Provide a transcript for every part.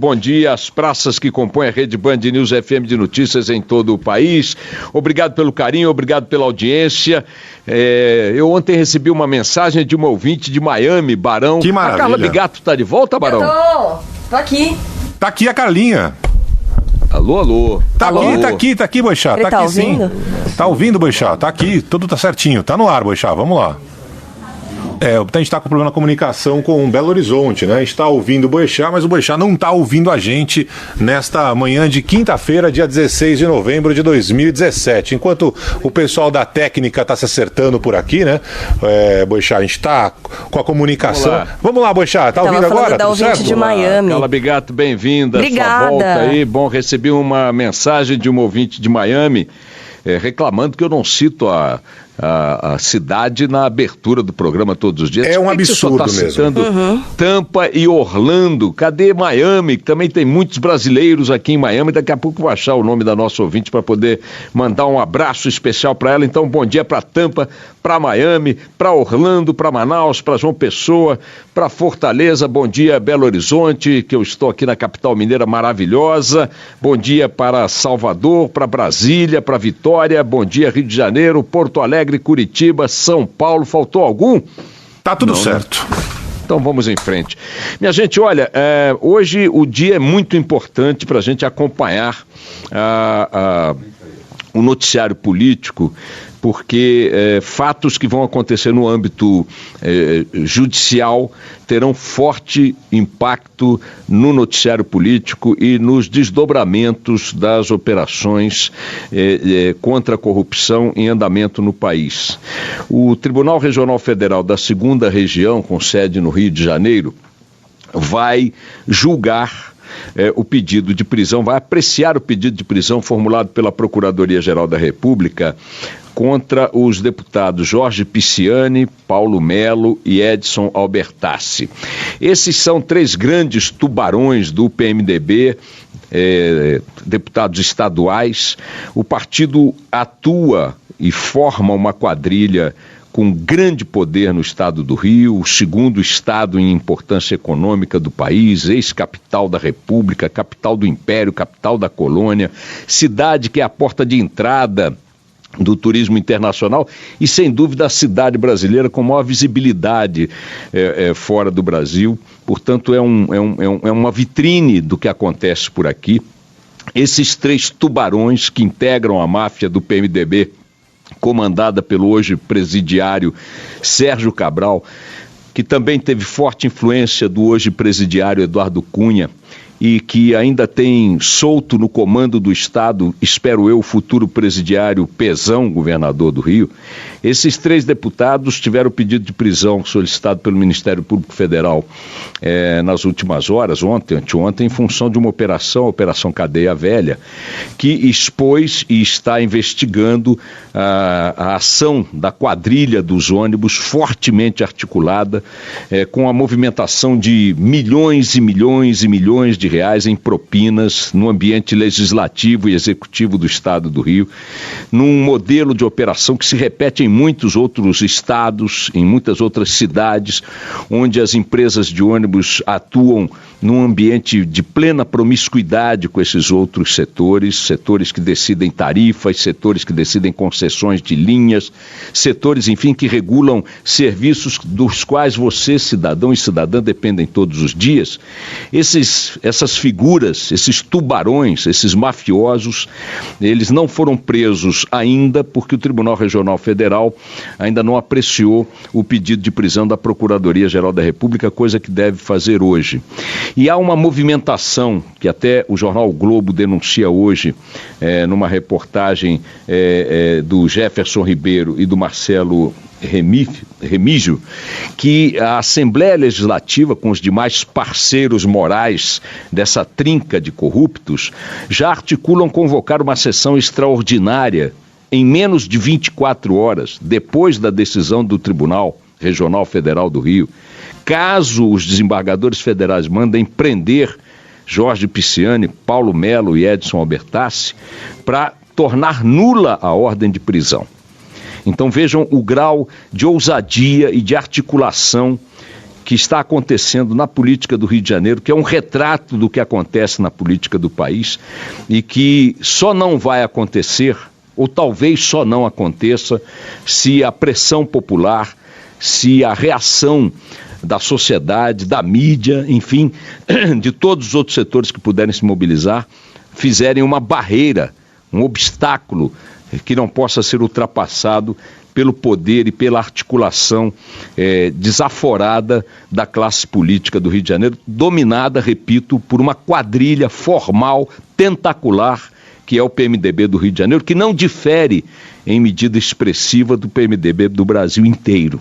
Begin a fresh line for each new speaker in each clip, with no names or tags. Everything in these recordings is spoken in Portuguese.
bom dia às praças que compõem a rede Band News FM de notícias em todo o país. Obrigado pelo carinho, obrigado pela audiência. Eu ontem recebi uma mensagem de uma ouvinte de Miami, Barão.
Que maravilha.
A Carla Bigato está de volta, Barão?
Eu tô aqui.
Tá aqui a Carlinha.
Alô.
Tá aqui, Boixá.
Ele
tá aqui
ouvindo?
Sim. Tá ouvindo, Boixá? Tá aqui, tudo tá certinho. Tá no ar, Boixá, vamos lá. A gente tá com problema na comunicação com Belo Horizonte, né? A gente tá ouvindo o Boixá, mas o Boixá não tá ouvindo a gente nesta manhã de quinta-feira, dia 16 de novembro de 2017. Enquanto o pessoal da técnica tá se acertando por aqui, né? Boixá, a gente tá com a comunicação. Vamos lá, Boixá, tá ouvindo agora?
Da ouvinte de Miami.
Carla Bigato, bem-vinda.
Obrigada.
Sua volta aí. Bom, recebi uma mensagem de um ouvinte de Miami reclamando que eu não cito a cidade na abertura do programa todos os dias.
É um absurdo
mesmo.
Citando
Tampa e Orlando. Cadê Miami? Que também tem muitos brasileiros aqui em Miami. Daqui a pouco eu vou achar o nome da nossa ouvinte para poder mandar um abraço especial para ela. Então, bom dia para Tampa, para Miami, para Orlando, para Manaus, para João Pessoa, para Fortaleza. Bom dia, Belo Horizonte, que eu estou aqui na capital mineira maravilhosa. Bom dia para Salvador, para Brasília, para Vitória. Bom dia, Rio de Janeiro, Porto Alegre, Curitiba, São Paulo. Faltou algum?
Tá tudo certo.
Então vamos em frente. Minha gente, olha, hoje o dia é muito importante para a gente acompanhar o noticiário político, porque fatos que vão acontecer no âmbito judicial terão forte impacto no noticiário político e nos desdobramentos das operações contra a corrupção em andamento no país. O Tribunal Regional Federal da 2ª Região, com sede no Rio de Janeiro, vai julgar o pedido de prisão, vai apreciar o pedido de prisão formulado pela Procuradoria-Geral da República contra os deputados Jorge Pisciani, Paulo Melo e Edson Albertassi. Esses são 3 grandes tubarões do PMDB, deputados estaduais. O partido atua e forma uma quadrilha com grande poder no estado do Rio, o 2º estado em importância econômica do país, ex-capital da República, capital do Império, capital da colônia, cidade que é a porta de entrada do turismo internacional e, sem dúvida, a cidade brasileira com maior visibilidade fora do Brasil. Portanto, é uma vitrine do que acontece por aqui. Esses 3 tubarões que integram a máfia do PMDB, comandada pelo hoje presidiário Sérgio Cabral, que também teve forte influência do hoje presidiário Eduardo Cunha e que ainda tem solto no comando do Estado, espero eu, o futuro presidiário Pezão, governador do Rio. Esses 3 deputados tiveram pedido de prisão solicitado pelo Ministério Público Federal nas últimas horas, anteontem, em função de uma operação, a Operação Cadeia Velha, que expôs e está investigando a ação da quadrilha dos ônibus, fortemente articulada, com a movimentação de milhões e milhões e milhões de reais em propinas no ambiente legislativo e executivo do Estado do Rio, num modelo de operação que se repete em muitos outros estados, em muitas outras cidades, onde as empresas de ônibus atuam num ambiente de plena promiscuidade com esses outros setores que decidem tarifas, setores que decidem concessões de linhas, setores, enfim, que regulam serviços dos quais você, cidadão e cidadã, dependem todos os dias. Essas figuras, esses tubarões, esses mafiosos, eles não foram presos ainda porque o Tribunal Regional Federal ainda não apreciou o pedido de prisão da Procuradoria-Geral da República, coisa que deve fazer hoje. E há uma movimentação que até o jornal O Globo denuncia hoje, numa reportagem do Jefferson Ribeiro e do Marcelo Remígio, que a Assembleia Legislativa, com os demais parceiros morais dessa trinca de corruptos, já articulam convocar uma sessão extraordinária em menos de 24 horas, depois da decisão do Tribunal Regional Federal do Rio, caso os desembargadores federais mandem prender Jorge Pisciani, Paulo Melo e Edson Albertassi, para tornar nula a ordem de prisão. Então vejam o grau de ousadia e de articulação que está acontecendo na política do Rio de Janeiro, que é um retrato do que acontece na política do país e que só não vai acontecer, ou talvez só não aconteça, se a pressão popular, se a reação da sociedade, da mídia, enfim, de todos os outros setores que puderem se mobilizar, fizerem uma barreira, um obstáculo que não possa ser ultrapassado pelo poder e pela articulação desaforada da classe política do Rio de Janeiro, dominada, repito, por uma quadrilha formal, tentacular, que é o PMDB do Rio de Janeiro, que não difere em medida expressiva do PMDB do Brasil inteiro.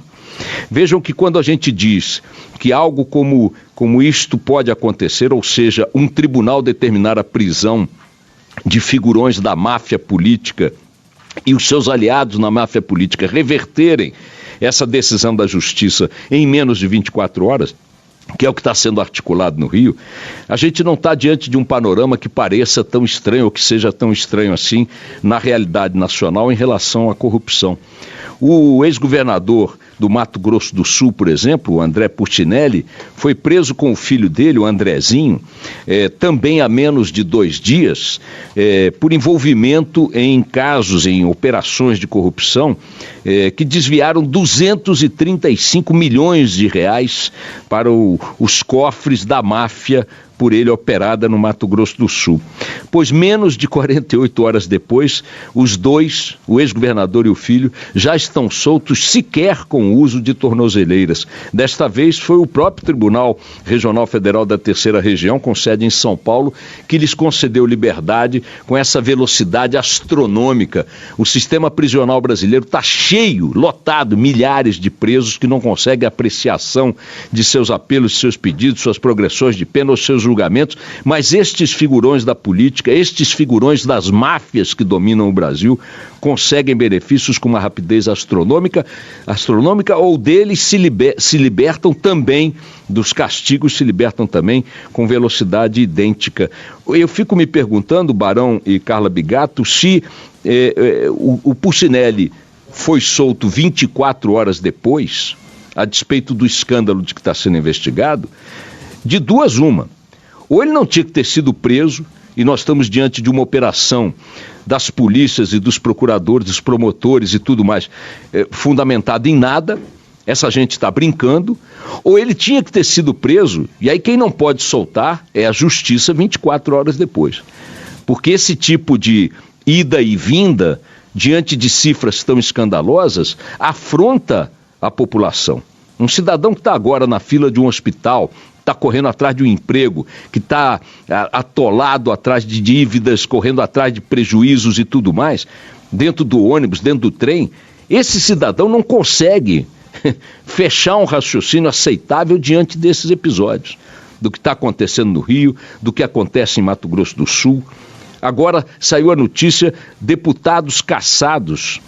Vejam que quando a gente diz que algo como isto pode acontecer, ou seja, um tribunal determinar a prisão de figurões da máfia política e os seus aliados na máfia política reverterem essa decisão da justiça em menos de 24 horas, que é o que está sendo articulado no Rio, a gente não está diante de um panorama que pareça tão estranho ou que seja tão estranho assim na realidade nacional em relação à corrupção. O ex-governador do Mato Grosso do Sul, por exemplo, o André Pustinelli, foi preso com o filho dele, o Andrezinho, também há menos de 2 dias, por envolvimento em casos, em operações de corrupção, que desviaram 235 milhões de reais para os cofres da máfia por ele operada no Mato Grosso do Sul. Pois menos de 48 horas depois, os dois, o ex-governador e o filho, já estão soltos sequer com o uso de tornozeleiras. Desta vez foi o próprio Tribunal Regional Federal da Terceira Região, com sede em São Paulo, que lhes concedeu liberdade com essa velocidade astronômica. O sistema prisional brasileiro está cheio, lotado, milhares de presos que não conseguem apreciação de seus apelos, seus pedidos, suas progressões de pena ou seus julgamentos, mas estes figurões da política, estes figurões das máfias que dominam o Brasil, conseguem benefícios com uma rapidez astronômica, ou deles se libertam também, dos castigos se libertam também com velocidade idêntica. Eu fico me perguntando, Barão e Carla Bigato, se o Pustinelli foi solto 24 horas depois, a despeito do escândalo de que está sendo investigado, de duas uma. Ou ele não tinha que ter sido preso, e nós estamos diante de uma operação das polícias e dos procuradores, dos promotores e tudo mais, fundamentada em nada, essa gente está brincando, ou ele tinha que ter sido preso, e aí quem não pode soltar é a justiça 24 horas depois. Porque esse tipo de ida e vinda, diante de cifras tão escandalosas, afronta a população. Um cidadão que está agora na fila de um hospital, está correndo atrás de um emprego, que está atolado atrás de dívidas, correndo atrás de prejuízos e tudo mais, dentro do ônibus, dentro do trem, esse cidadão não consegue fechar um raciocínio aceitável diante desses episódios, do que está acontecendo no Rio, do que acontece em Mato Grosso do Sul. Agora saiu a notícia, deputados caçados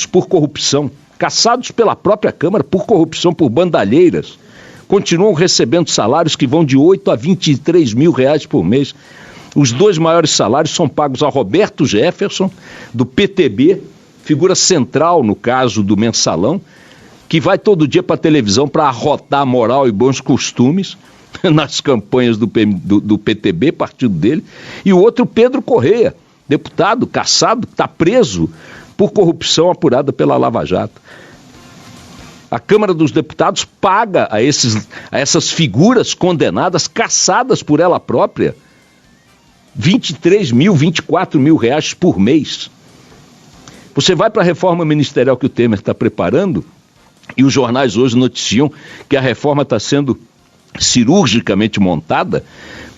por corrupção, caçados pela própria Câmara por corrupção, por bandalheiras, continuam recebendo salários que vão de 8 a 23 mil reais por mês. Os 2 maiores salários são pagos a Roberto Jefferson, do PTB, figura central no caso do Mensalão, que vai todo dia para a televisão para arrotar moral e bons costumes nas campanhas do PTB, partido dele, e o outro, Pedro Correia, deputado caçado, está preso por corrupção apurada pela Lava Jato. A Câmara dos Deputados paga a essas figuras condenadas, caçadas por ela própria, 23 mil, 24 mil reais por mês. Você vai para a reforma ministerial que o Temer está preparando, e os jornais hoje noticiam que a reforma está sendo cirurgicamente montada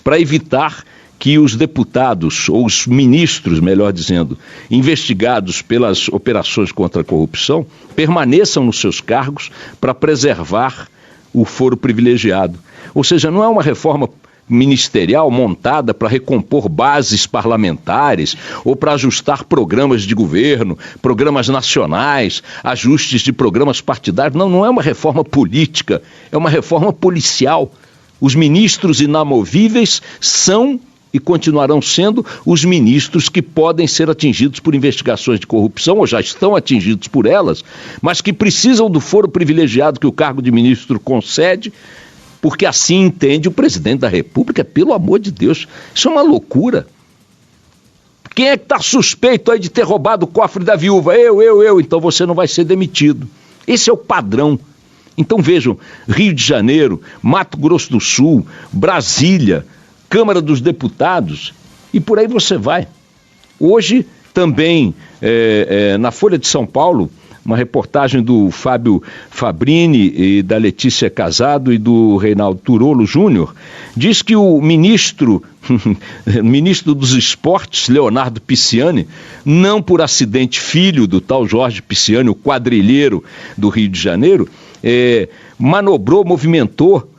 para evitar que os deputados, ou os ministros, melhor dizendo, investigados pelas operações contra a corrupção, permaneçam nos seus cargos para preservar o foro privilegiado. Ou seja, não é uma reforma ministerial montada para recompor bases parlamentares ou para ajustar programas de governo, programas nacionais, ajustes de programas partidários. Não é uma reforma política, é uma reforma policial. Os ministros inamovíveis são e continuarão sendo os ministros que podem ser atingidos por investigações de corrupção, ou já estão atingidos por elas, mas que precisam do foro privilegiado que o cargo de ministro concede, porque assim entende o presidente da República. Pelo amor de Deus, isso é uma loucura. Quem é que está suspeito aí de ter roubado o cofre da viúva? Eu. Então você não vai ser demitido. Esse é o padrão. Então vejam, Rio de Janeiro, Mato Grosso do Sul, Brasília, Câmara dos Deputados, e por aí você vai. Hoje também, na Folha de São Paulo, uma reportagem do Fábio Fabrini e da Letícia Casado e do Reinaldo Turolo Júnior, diz que o ministro dos Esportes, Leonardo Pisciani, não por acidente filho do tal Jorge Pisciani, o quadrilheiro do Rio de Janeiro, movimentou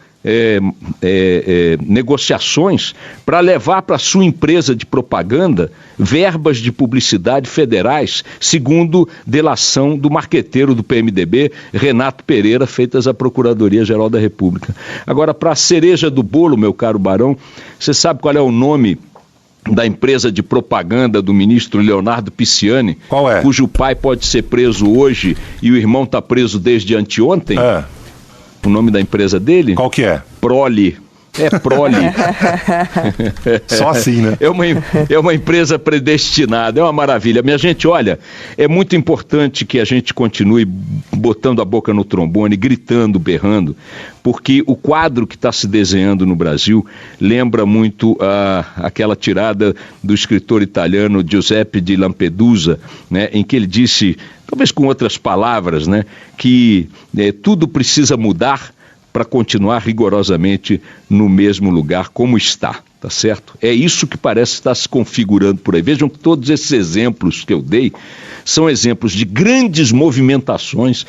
negociações para levar para sua empresa de propaganda verbas de publicidade federais, segundo delação do marqueteiro do PMDB, Renato Pereira, feitas à Procuradoria-Geral da República. Agora, para a cereja do bolo, meu caro Barão, você sabe qual é o nome da empresa de propaganda do ministro Leonardo Pisciani?
Qual é?
Cujo pai pode ser preso hoje e o irmão está preso desde anteontem? O nome da empresa dele?
Qual que é?
Prole. É Prole.
Só assim, né?
É uma empresa predestinada, é uma maravilha. Minha gente, olha, é muito importante que a gente continue botando a boca no trombone, gritando, berrando, porque o quadro que está se desenhando no Brasil lembra muito aquela tirada do escritor italiano Giuseppe di Lampedusa, né, em que ele disse, talvez com outras palavras, né, que tudo precisa mudar para continuar rigorosamente no mesmo lugar como está, tá certo? É isso que parece estar se configurando por aí. Vejam que todos esses exemplos que eu dei são exemplos de grandes movimentações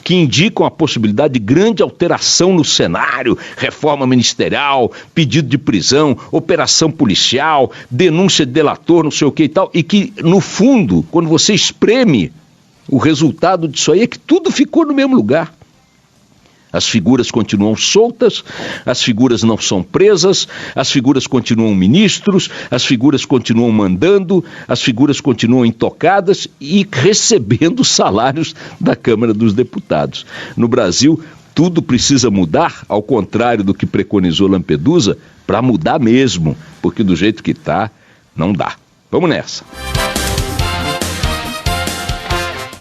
que indicam a possibilidade de grande alteração no cenário, reforma ministerial, pedido de prisão, operação policial, denúncia de delator, não sei o que e tal, e que, no fundo, quando você espreme, o resultado disso aí é que tudo ficou no mesmo lugar. As figuras continuam soltas, as figuras não são presas, as figuras continuam ministros, as figuras continuam mandando, as figuras continuam intocadas e recebendo salários da Câmara dos Deputados. No Brasil, tudo precisa mudar, ao contrário do que preconizou Lampedusa, para mudar mesmo, porque do jeito que está, não dá. Vamos nessa.